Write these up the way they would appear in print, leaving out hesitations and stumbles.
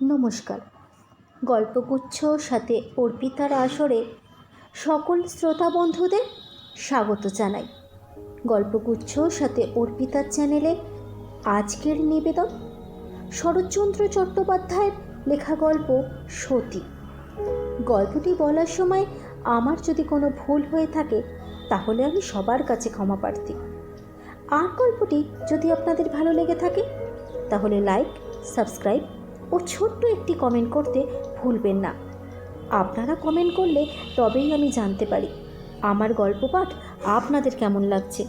নমস্কার। গল্পগুচ্ছ সাথে অর্পিতার আসরে সকল শ্রোতা বন্ধুদের স্বাগত জানাই। গল্পগুচ্ছ সাথে অর্পিতার চ্যানেলে আজকের নিবেদন শরৎচন্দ্র চট্টোপাধ্যায়ের লেখা গল্প সতী। গল্পটি বলার সময় আমার যদি কোনো ভুল হয়ে থাকে তাহলে আমি সবার কাছে ক্ষমা প্রার্থী। আর গল্পটি যদি আপনাদের ভালো লেগে থাকে তাহলে লাইক, সাবস্ক্রাইব ও ছোট্ট একটি কমেন্ট করতে ভুলবেন না। আপনারা কমেন্ট করলে তবেই আমি জানতে পারি আমার গল্প পাঠ আপনাদের কেমন লাগছে।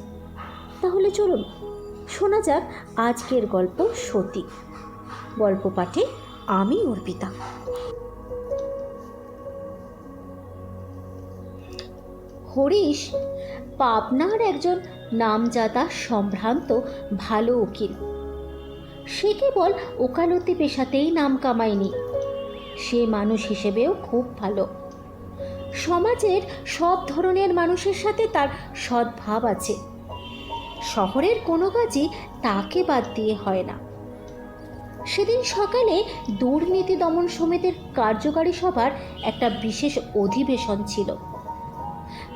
তাহলে চলুন শোনা যাক আজকের গল্প সতী। গল্প পাঠে আমি অর্পিতা। হরিশ পাবনার একজন নামজাদা সম্ভ্রান্ত ভালো উকিল। সে কেবল ওকালতি পেশাতেই নাম কামায়নি, সে মানুষ হিসেবেও খুব ভালো। সমাজের সব ধরনের মানুষের সাথে তার সদ্ভাব আছে। শহরের কোনো কাজই তাকে বাদ দিয়ে হয় না। সেদিন সকালে দুর্নীতি দমন সমিতির কার্যকারী সভার একটা বিশেষ অধিবেশন ছিল।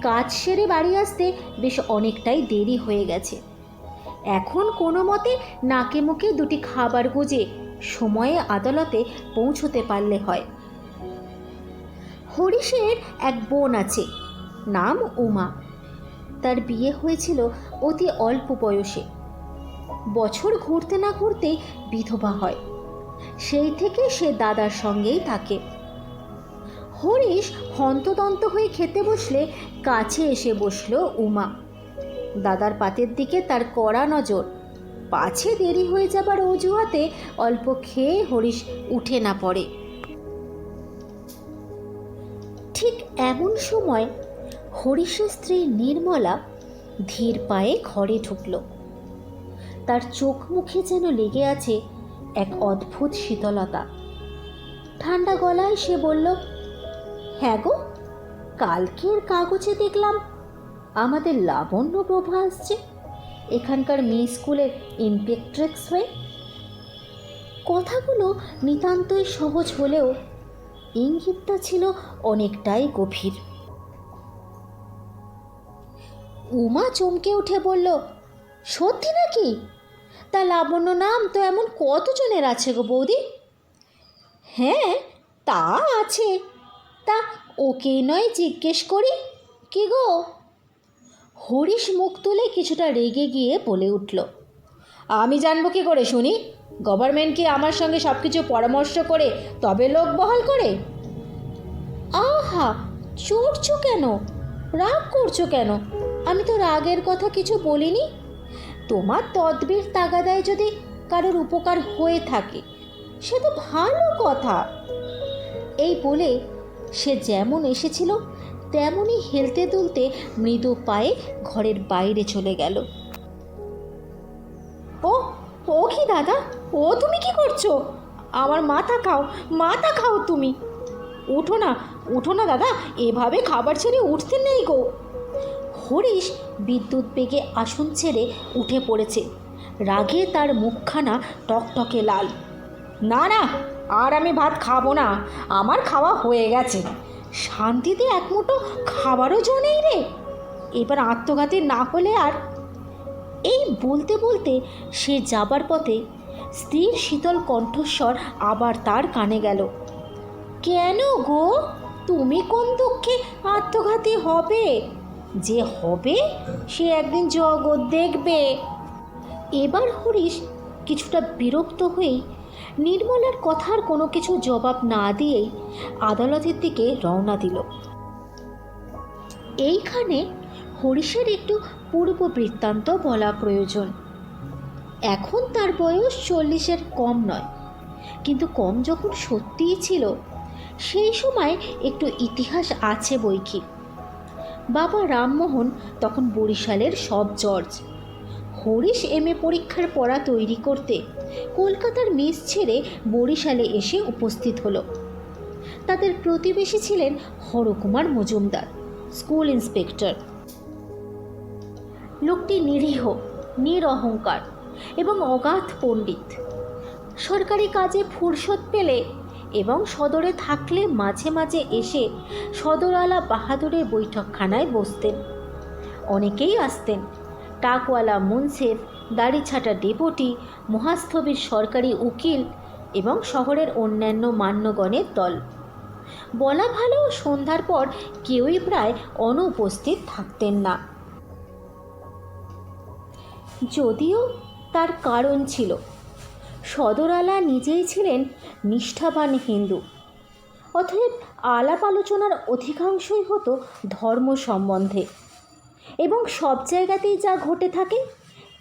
কাজ সেরে বাড়ি আসতে বেশ অনেকটাই দেরি হয়ে গেছে। এখন কোনো মতে নাকে মুখে দুটি খাবার গুজে সময়ে আদালতে পৌঁছতে পারলে হয়। হরিশের এক বোন আছে, নাম উমা। তার বিয়ে হয়েছিল অতি অল্প বয়সে। বছর ঘুরতে না ঘুরতেই বিধবা হয়। সেই থেকে সে দাদার সঙ্গেই থাকে। হরিশ হন্তদন্ত হয়ে খেতে বসলে কাছে এসে বসল উমা। দাদার পাতের দিকে তার কড়া নজর। পাছে দেরি হয়ে যাবার অজুহাতে অল্প খেয়ে হরিশ উঠে না পড়ে। ঠিক এমন সময় হরিশের স্ত্রী নির্মলা ধীর পায়ে ঘরে ঢুকল। তার চোখ মুখে যেন লেগে আছে এক অদ্ভুত শীতলতা। ঠান্ডা গলায় সে বলল, হ্যাঁ গো, কালকের কাগজে দেখলাম আমাদের লাবণ্য প্রভা আসছে এখানকার মেয়ে স্কুলের ইন্সপেক্ট্রেস হয়ে। কথাগুলো নিতান্তই সহজ হলেও ইঙ্গিতটা ছিল অনেকটাই গভীর। উমা চমকে উঠে বলল, সত্যি নাকি? তা লাবণ্য নাম তো এমন কতজনের আছে গো বৌদি? হ্যাঁ, তা আছে। তা ওকেই নয় জিজ্ঞেস করি। কি গো? হরিশ মুখ তুলে কিছুটা রেগে গিয়ে বলে উঠল, আমি জানবো কি করে শুনি? গভর্নমেন্ট কি আমার সঙ্গে সব কিছু পরামর্শ করে তবে লোক বহাল করে? আহা, চড়ছো কেন? রাগ করছো কেন? আমি তো রাগের কথা কিছু বলিনি। তোমার তদবির তাগাদায় যদি কারোর উপকার হয়ে থাকে সে তো ভালো কথা। এই বলে সে যেমন এসেছিল তেমনই হেলতে দুলতে মৃদু পায়ে ঘরের বাইরে চলে গেল। ও ও কি দাদা, ও তুমি কি করছো? আমার মাথা খাও, মাথা খাও তুমি। উঠো না, উঠো না দাদা, এভাবে খাবার ছেড়ে উঠতে নেই গো। হরিশ বিদ্যুৎ বেগে আসন ছেড়ে উঠে পড়েছে। রাগে তার মুখখানা টকটকে লাল। না না, আর আমি ভাত খাবো না, আমার খাওয়া হয়ে গেছে। শান্তিতে এক মুঠো খাবারও জো নেই রে। এবার আত্মঘাতী না হলে আর। এই বলতে বলতে সে যাবার পথে স্ত্রীর শীতল কণ্ঠস্বর আবার তার কানে গেল। কেন গো, তুমি কোন দুঃখে আত্মঘাতী হবে? যে হবে সে একদিন জগৎ দেখবে। এবার হরিশ কিছুটা বিরক্ত হয়েই নির্মলার কথার কোনো কিছু জবাব না দিয়েই আদালতের দিকে রওনা দিল। এইখানে হরিশের একটু পূর্ব বৃত্তান্ত বলা প্রয়োজন। এখন তার বয়স 40-এর কম নয়, কিন্তু কম যখন সত্যিই ছিল সেই সময় একটু ইতিহাস আছে বৈকি। বাবা রামমোহন তখন বরিশালের সব জজ। হরিশ এমএ পরীক্ষার পড়া তৈরি করতে কলকাতার মেস ছেড়ে বরিশালে এসে উপস্থিত হলো। তাদের প্রতিবেশী ছিলেন হরকুমার মজুমদার, স্কুল ইন্সপেক্টর। লোকটি নিরীহ, নিরহংকার এবং অগাধ পণ্ডিত। সরকারি কাজে ফুরসত পেলে এবং সদরে থাকলে মাঝে মাঝে এসে সদরওয়ালা বাহাদুরের বৈঠকখানায় বসতেন। অনেকেই আসতেন, টাকওয়ালা মুন্সেফ, দাড়ি ছাটা ডেপুটি, মহাস্থবির সরকারি উকিল এবং শহরের অন্যান্য মান্যগণের দল। বলা ভালো, সন্ধ্যার পর কেউই প্রায় অনুপস্থিত থাকতেন না। যদিও তার কারণ ছিল, সদরওয়ালা নিজেই ছিলেন নিষ্ঠাবান হিন্দু, অতএব আলাপ আলোচনার অধিকাংশই হতো ধর্ম সম্বন্ধে, এবং সব জায়গাতেই যা ঘটে থাকে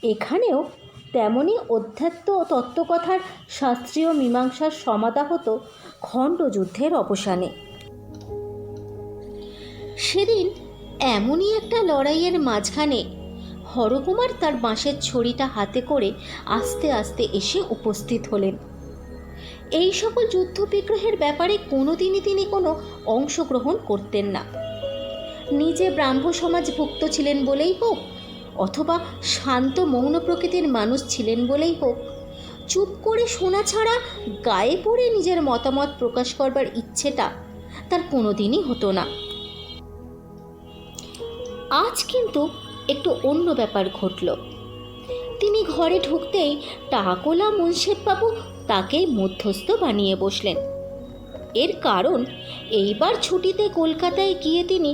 এখানেও তেমনই অধ্যাত্ম তত্ত্বকথার শাস্ত্রীয় মীমাংসার সমাধা হতো খণ্ডযুদ্ধের অবসানে। সেদিন এমনই একটা লড়াইয়ের মাঝখানে হরকুমার তার বাঁশের ছড়িটা হাতে করে আস্তে আস্তে এসে উপস্থিত হলেন। এই সকল যুদ্ধ বিগ্রহের ব্যাপারে কোনোদিনই তিনি কোনো অংশগ্রহণ করতেন না। নিজে ব্রাহ্ম সমাজভুক্ত ছিলেন বলেই হোক, অথবা শান্ত মৌন প্রকৃতির মানুষ ছিলেন বলেই হোক, চুপ করে শোনা ছাড়া গায়ে পড়ে নিজের মতামত প্রকাশ করবার ইচ্ছেটা তার কোনোদিনই হতো না। আজ কিন্তু একটু অন্য ব্যাপার ঘটল। তিনি ঘরে ঢুকতেই টাকওয়ালা মুন্সেফবাবু তাকেই মধ্যস্থ বানিয়ে বসলেন। এর কারণ, এইবার ছুটিতে কলকাতায় গিয়ে তিনি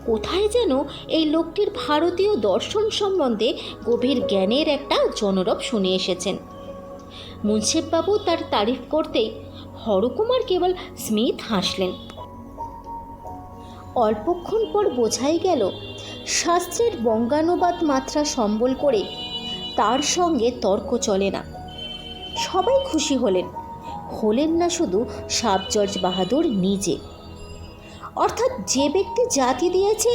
কোথায় যেন এই লোকটির ভারতীয় দর্শন সম্বন্ধে গভীর জ্ঞানের একটা জনরব শুনে এসেছেন। মুন্সেফবাবু তার তারিফ করতেই হরকুমার কেবল স্মিত হাসলেন। অল্পক্ষণ পর বোঝাই গেল, শাস্ত্রের বঙ্গানুবাদ মাত্রা সম্বল করে তার সঙ্গে তর্ক চলে না। সবাই খুশি হলেন না শুধু সাব জর্জ বাহাদুর নিজে। অর্থাৎ যে ব্যক্তি জাতি দিয়েছে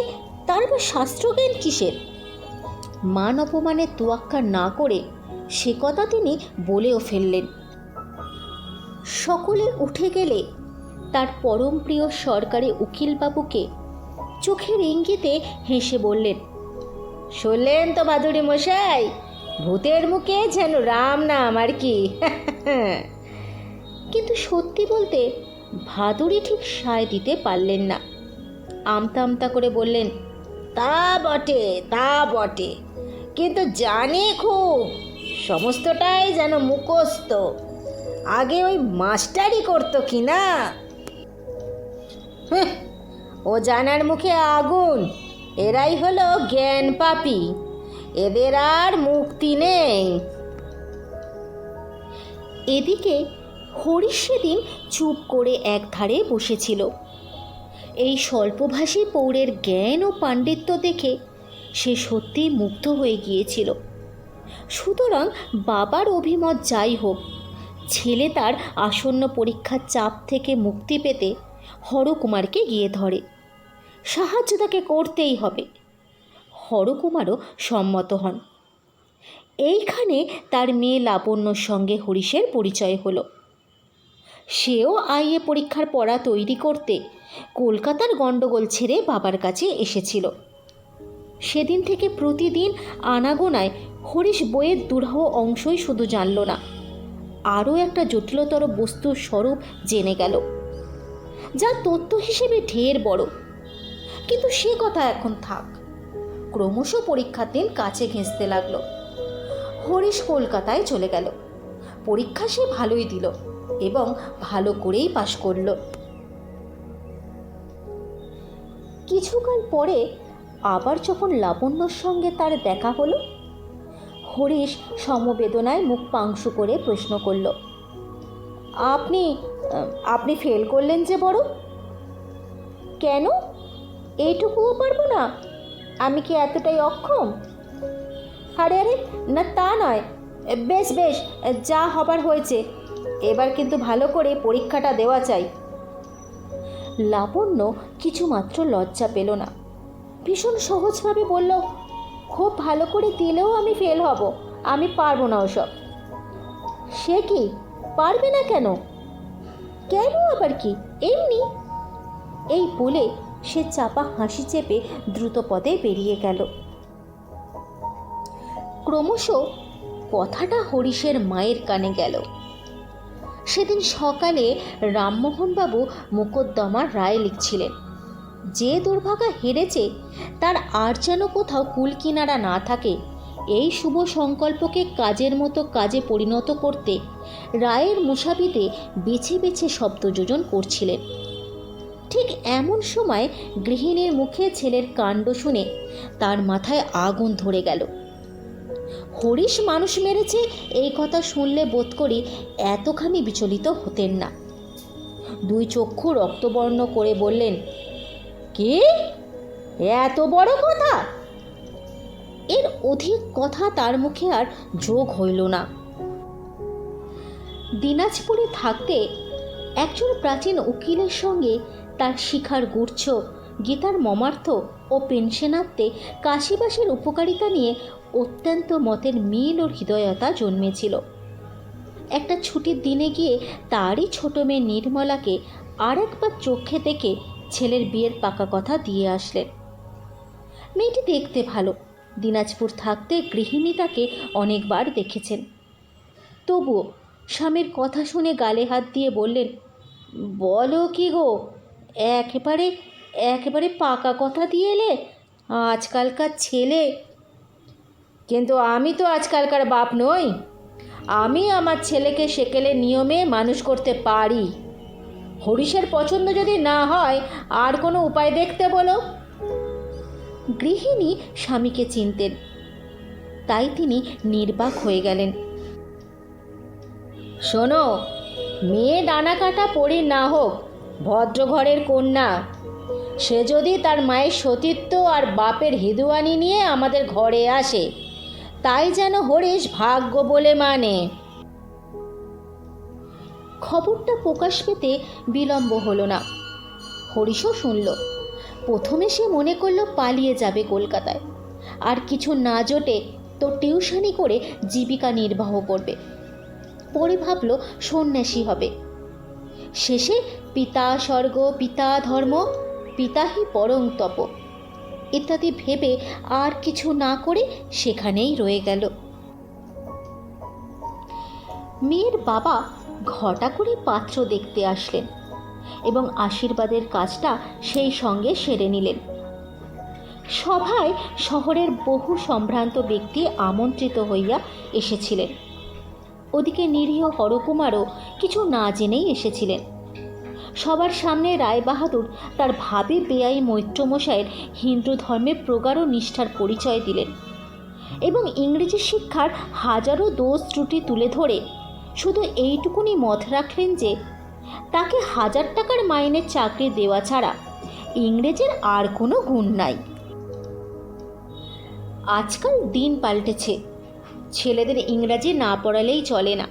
তার বা শাস্ত্রজ্ঞান কিসের? মান অপমানের তোয়াক্কা না করে সে কথা তিনি বলেও ফেললেন। সকলে উঠে গেলে তার পরম প্রিয় সরকারি উকিলবাবুকে চোখের ইঙ্গিতে হেসে বললেন, শুনলেন তো বাদুড়ি মশাই, ভূতের মুখে যেন রাম নাম আর কি। কিন্তু সত্যি বলতে ভাদুড়ি ঠিক সায় দিতে পারলেন না। আমতা আমতা করে বললেন, তা বটে, কিন্তু জানে খুব, সমস্তটাই যেন মুখস্থ। আগে ওই মাস্টারি করতো কি না। ও জানার মুখে আগুন, এরাই হলো জ্ঞান পাপী, এদের আর মুক্তি নেই। এদিকে হরিশ সেদিন চুপ করে একধারে বসেছিল। এই স্বল্পভাষী পৌরের জ্ঞান ও পাণ্ডিত্য দেখে সে সত্যিই মুগ্ধ হয়ে গিয়েছিল। সুতরাং বাবার অভিমত যাই হোক, ছেলে তার আসন্ন পরীক্ষার চাপ থেকে মুক্তি পেতে হরকুমারকে গিয়ে ধরে। সাহায্য তাকে করতেই হবে। হরকুমারও সম্মত হন। এইখানে তার মেয়ে লাবণ্যর সঙ্গে হরিশের পরিচয় হলো। সেও আইএ পরীক্ষার পড়া তৈরি করতে কলকাতার গণ্ডগোল ছেড়ে বাবার কাছে এসেছিল। সেদিন থেকে প্রতিদিন আনাগোনায় হরিশ বইয়ের দুরহ অংশই শুধু জানল না, আরও একটা জটিলতর বস্তুর স্বরূপ জেনে গেল, যা তত্ত্ব হিসেবে ঢের বড়। কিন্তু সে কথা এখন থাক। ক্রমশ পরীক্ষার দিন কাছে ঘেঁষতে লাগলো। হরিশ কলকাতায় চলে গেল। পরীক্ষা সে ভালোই দিল এবং ভালো করেই পাশ করল। কিছুকাল পরে আবার যখন লাবণ্যর সঙ্গে তার দেখা হলো, হরিশ সমবেদনায় মুখ পাংশু করে প্রশ্ন করল, আপনি ফেল করলেন যে বড়? কেন? এইটুকুও পারবো না? আমি কি এতটাই অক্ষম? আরে না, তা নয়। বেশ, যা হবার হয়েছে, এবার কিন্তু ভালো করে পরীক্ষাটা দেওয়া চাই। লাবণ্য কিছুমাত্র লজ্জা পেল না। ভীষণ সহজভাবে বলল, খুব ভালো করে দিলেও আমি ফেল হব, আমি পারবো না ওসব। সে কি, পারবে না কেন? কেন আবার কি, এমনি। এই বলে সে চাপা হাসি চেপে দ্রুত পদে বেরিয়ে গেল। ক্রমশ কথাটা হরিশের মায়ের কানে গেল। সেদিন সকালে রামমোহনবাবু মোকদ্দমার রায় লিখছিলেন। যে দুর্ভাগা হেরেছে তার আর যেন কোথাও কুলকিনারা না থাকে, এই শুভ সংকল্পকে কাজের মতো কাজে পরিণত করতে রায়ের মুসাবিতে বেছে বেছে শব্দযোজন করছিলেন। ঠিক এমন সময় গৃহিণীর মুখে ছেলের কাণ্ড শুনে তার মাথায় আগুন ধরে গেল। হরিশ মানুষ মেরেছে এই কথা শুনলে বোধ করি এতখানি বিচলিত হতেন না। দুই চক্ষু রক্তবর্ণ করে বললেন, কি এত বড় কথা? এর অধিক কথা তার মুখে আর যোগ হইল না। দিনাজপুরে থাকতে একজন প্রাচীন উকিলের সঙ্গে তার শিখার গুচ্ছ, গীতার মর্মার্থ ও পেনশনার্থে কাশিবাসের উপকারিতা নিয়ে অত্যন্ত মতের মিল ও হৃদয়তা জন্মেছিল। একটা ছুটির দিনে গিয়ে তারই ছোট মেয়ে নির্মলাকে আর একবার চোখে দেখে ছেলের বিয়ের পাকা কথা দিয়ে আসলেন। মেয়েটি দেখতে ভালো, দিনাজপুর থাকতে গৃহিণী তাকে অনেকবার দেখেছেন। তবুও স্বামীর কথা শুনে গালে হাত দিয়ে বললেন, বলো কি গো, একেবারে একেবারে পাকা কথা দিয়ে এলে? আজকালকার ছেলে। কিন্তু আমি তো আজকালকার বাপ নই। আমি আমার ছেলেকে সেকেলের নিয়মে মানুষ করতে পারি। হরিশের পছন্দ যদি না হয় আর কোনো উপায় দেখতে বলো। গৃহিণী স্বামীকে চিনতেন, তাই তিনি নির্বাক হয়ে গেলেন। শোনো, মেয়ে ডানা কাটা পড়ি না হোক, ভদ্র ঘরের কন্যা, সে যদি তার মায়ের সতীত্ব আর বাপের হিদুয়ানি নিয়ে আমাদের ঘরে আসে, তাই যেন হরিশ ভাগ্য বলে মানে। খবরটা প্রকাশ পেতে বিলম্ব হলো না। হরিশও শুনল। প্রথমে সে মনে করল পালিয়ে যাবে কলকাতায়, আর কিছু না জোটে তো টিউশনি করে জীবিকা নির্বাহ করবে। পরে ভাবল সন্ন্যাসী হবে। শেষে পিতা স্বর্গ, পিতা ধর্ম, পিতাহি পরং তপ ইত্যাদি ভেবে আর কিছু না করে সেখানেই রয়ে গেল। মেয়ের বাবা ঘটা করে পাত্র দেখতে আসলেন এবং আশীর্বাদের কাজটা সেই সঙ্গে সেরে নিলেন। সভায় শহরের বহু সম্ভ্রান্ত ব্যক্তি আমন্ত্রিত হইয়া এসেছিলেন। ওদিকে নিরীহ হরকুমারও কিছু না জেনেই এসেছিলেন। সবার সামনে রায়বাহাদুর তার ভাবি বেয়াই মৈত্রমশাইয়ের হিন্দু ধর্মে প্রগাঢ় নিষ্ঠার পরিচয় দিলেন এবং ইংরেজি শিক্ষার হাজারো দোষ ত্রুটি তুলে ধরে শুধু এইটুকুনি মত রাখলেন যে তাকে 1000 টাকার মাইনের চাকরি দেওয়া ছাড়া ইংরেজের আর কোনো গুণ নাই। আজকাল দিন পাল্টেছে, ছেলেদের ইংরাজি না পড়ালেই চলে না।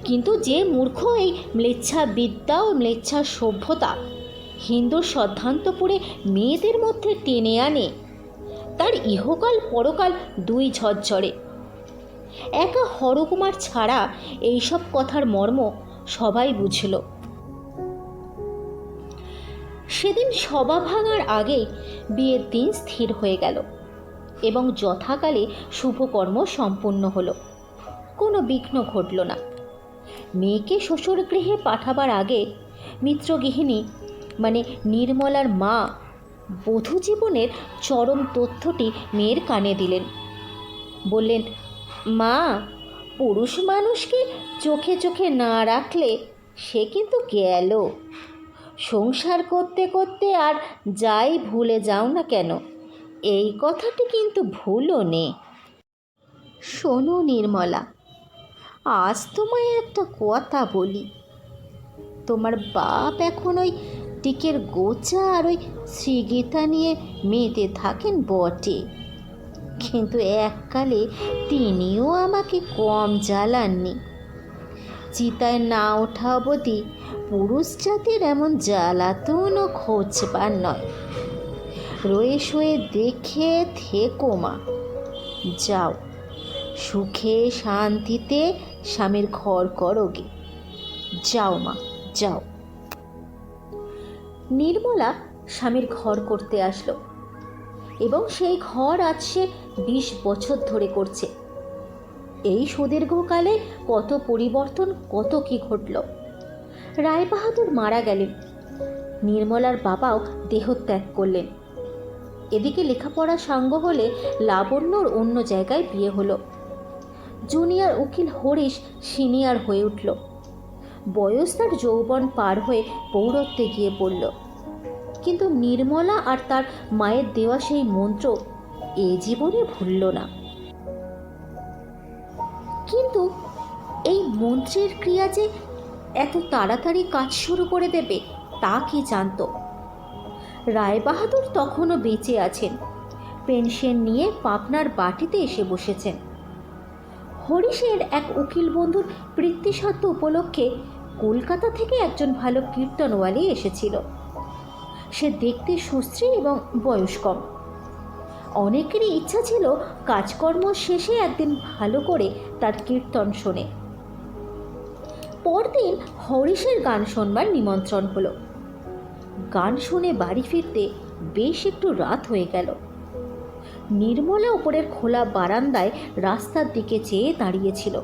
কিন্তু যে মূর্খ এই ম্লেচ্ছা বিদ্যা ও ম্লেচ্ছা সভ্যতা হিন্দুর সদ্ধান্তপুরে মেয়েদের মধ্যে টেনে আনে, তার ইহকাল পরকাল দুই ঝরঝরে। একা হরকুমার ছাড়া এইসব কথার মর্ম সবাই বুঝল। সেদিন সভা ভাঙার আগে বিয়ের দিন স্থির হয়ে গেল এবং যথাকালে শুভকর্ম সম্পূর্ণ হলো। কোনো বিঘ্ন ঘটল না। মেয়েকে শ্বশুর গৃহে পাঠাবার আগে মিত্রগৃহিণী মানে নির্মলার মা বধূ জীবনের চরম তথ্যটি মেয়ের কানে দিলেন। বললেন, মা, পুরুষ মানুষকে চোখে চোখে না রাখলে সে কিন্তু গেল। সংসার করতে করতে আর যাই ভুলে যাও না কেন, এই কথাটি কিন্তু ভুলো নে। শোনো নির্মলা, আজ তোমায় একটা কথা বলি। তোমার বাপ এখন ওই টিকের গোচা আর ওই শ্রীগীতা নিয়ে মেতে থাকেন বটে, কিন্তু এককালে তিনিও আমাকে কম জ্বালাননি। চিতায় না ওঠা অবধি পুরুষ জাতির এমন জ্বালাতন ও খোঁজবার নয়। রয়ে শোয়ে দেখে থেকো মা, যাও সুখে শান্তিতে স্বামীর ঘর করোগে। যাও মা, যাও। নির্মলা স্বামীর ঘর করতে আসলো এবং সেই ঘর আজ সে 20 বছর ধরে করছে। এই সুদীর্ঘকালে কত পরিবর্তন, কত কি ঘটল। রায়বাহাদুর মারা গেলেন, নির্মলার বাবাও দেহত্যাগ করলেন। এদিকে লেখাপড়া সাঙ্গ হলে লাবণ্যর অন্য জায়গায় বিয়ে হলো। জুনিয়র উকিল হরিশ সিনিয়র হয়ে উঠল। বয়স তার যৌবন পার হয়ে পৌরত্বে গিয়ে পড়ল। কিন্তু নির্মলা আর তার মায়ের দেওয়া সেই মন্ত্র এ জীবনে ভুলল না। কিন্তু এই মন্ত্রের ক্রিয়া যে এত তাড়াতাড়ি কাজ শুরু করে দেবে তা কি জানত? রায়বাহাদুর তখনও বেঁচে আছেন, পেনশন নিয়ে পাবনার বাটিতে এসে বসেছেন। হরিশের এক উকিল বন্ধুর প্রীতিসাধ্য উপলক্ষে কলকাতা থেকে একজন ভালো কীর্তনওয়ালি এসেছিল। সে দেখতে সুশ্রী এবং বয়স কম। অনেকেরই ইচ্ছা ছিল কাজকর্ম শেষে একদিন ভালো করে তার কীর্তন শোনে। পরদিন হরিশের গান শোনবার নিমন্ত্রণ হলো। গান শুনে বাড়ি ফিরতে বেশ একটু রাত হয়ে গেল। নির্মলা উপরের খোলা বারান্দায় রাস্তার দিকে চেয়ে দাঁড়িয়েছিল।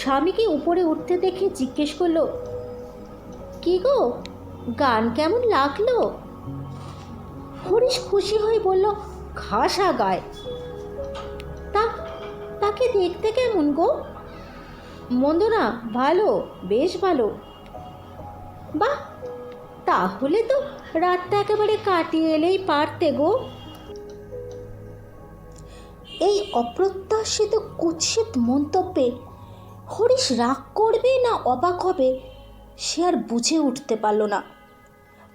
স্বামীকে উপরে উঠতে দেখে জিজ্ঞেস করলো, কি গো, গান কেমন লাগলো? হরিশ খুশি হয়ে বলল, খাসা গায়। তাকে দেখতে কেমন গো? মন্দ না, ভালো, বেশ ভালো। বাহ, তাহলে তো রাতটা একেবারে কাটিয়ে এলেই পারতে গো। এই অপ্রত্যাশিত কুৎসিত মন্তব্যে হরিশ রাগ করবে না অবাক হবে সে আর বুঝে উঠতে পারল না।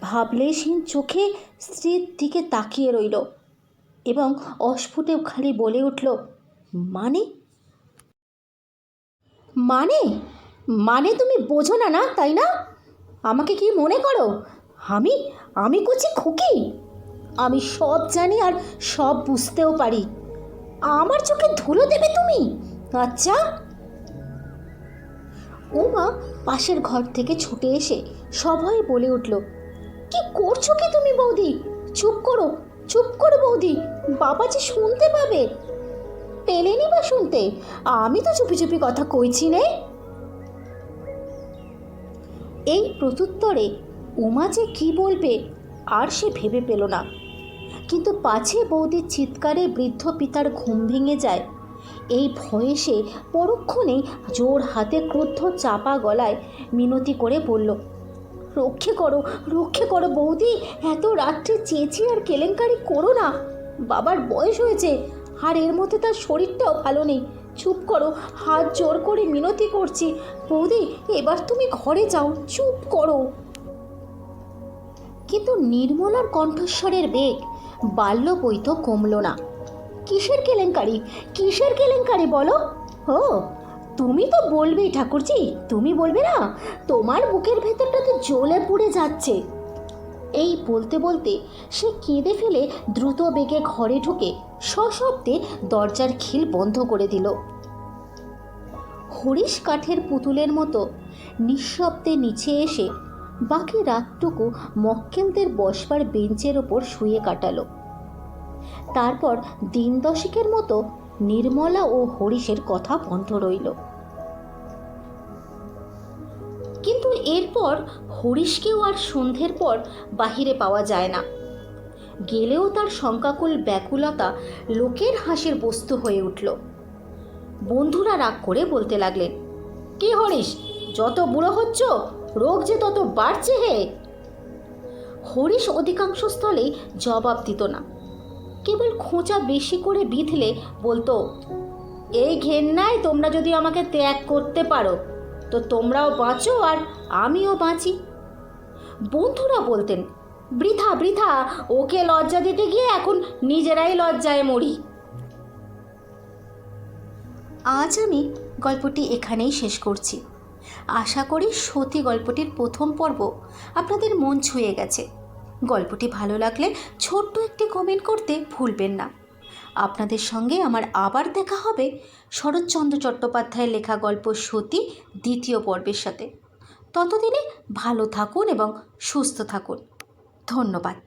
ভাবলেশহীন চোখে স্ত্রীর দিকে তাকিয়ে রইল এবং অস্ফুটে খালি বলে উঠল, মানে মানে মানে তুমি বোঝো না, না তাই না? আমাকে কি মনে করো আমি আমি কুচি খুকি? আমি সব জানি আর সব বুঝতেও পারি। আমার চোখে ধুলো দেবে তুমি? আচ্ছা। উমা পাশের ঘর থেকে ছুটে এসে সবাই বলে উঠল, কি করছো কি তুমি বৌদি? চুপ করো, চুপ করো বৌদি, বাবাজি শুনতে পাবে। পেলেনি বা শুনতে? আমি তো চুপি চুপি কথা কইছি নে। এই প্রত্যুত্তরে উমা যে কি বলবে আর সে ভেবে পেল না। কিন্তু পাছে বৌদির চিৎকারে বৃদ্ধ পিতার ঘুম ভেঙে যায় এই ভয়ে সে পরক্ষণেই জোর হাতে ক্রুদ্ধ চাপা গলায় মিনতি করে বলল, রক্ষে করো বৌদি, এত রাত্রে চেঁচি আর কেলেঙ্কারি করো না। বাবার বয়স হয়েছে আর এর মধ্যে তার শরীরটাও ভালো নেই। চুপ করো, হাত জোর করে মিনতি করছি বৌদি, এবার তুমি ঘরে যাও, চুপ করো। কিন্তু নির্মলার কণ্ঠস্বরের বেগ বাল্য বই তো কমল না। কিসের কেলেঙ্কারি, কিসের কেলেঙ্কারি বলো? ও, তুমি তো বলবেই ঠাকুরজি, তুমি বলবে না? তোমার বুকের ভেতরটা তো জ্বলে পুড়ে যাচ্ছে। এই বলতে বলতে সে কেঁদে ফেলে দ্রুত বেগে ঘরে ঢুকে সশব্দে দরজার খিল বন্ধ করে দিল। হরিশ কাঠের পুতুলের মতো নিঃশব্দে নিচে এসে বাকি রাতটুকু মক্কেলদের বসবার বেঞ্চের ওপর শুয়ে কাটালো। তারপর দিন দশেকের মতো নির্মলা ও হরিশের কথা বন্ধ রইল। কিন্তু এরপর হরিশকেও আর সন্ধ্যের পর বাহিরে পাওয়া যায় না। গেলেও তার শঙ্কাকুল ব্যাকুলতা লোকের হাসির বস্তু হয়ে উঠল। বন্ধুরা রাগ করে বলতে লাগলেন, কি হরিশ, যত বুড়ো হচ্ছ রোগ যে তত বাড়ছে হে। হরিশ অধিকাংশ স্থলেই জবাব দিত না, কেবল খোঁচা বেশি করে বিঁধলে বলতো, এই ঘেন্নায় তোমরা যদি আমাকে ত্যাগ করতে পারো তো তোমরাও বাঁচো আর আমিও বাঁচি। বন্ধুরা বলতেন, বৃথা বৃথা, ওকে লজ্জা দিতে গিয়ে এখন নিজেরাই লজ্জায় মরি। আজ আমি গল্পটি এখানেই শেষ করছি। আশা করি সতী গল্পটির প্রথম পর্ব আপনাদের মন ছুঁয়ে গেছে। গল্পটি ভালো লাগলে ছোট্ট একটি কমেন্ট করতে ভুলবেন না। আপনাদের সঙ্গে আমার আবার দেখা হবে শরৎচন্দ্র চট্টোপাধ্যায়ের লেখা গল্প সতী দ্বিতীয় পর্বের সাথে। ততদিনে ভালো থাকুন এবং সুস্থ থাকুন। ধন্যবাদ।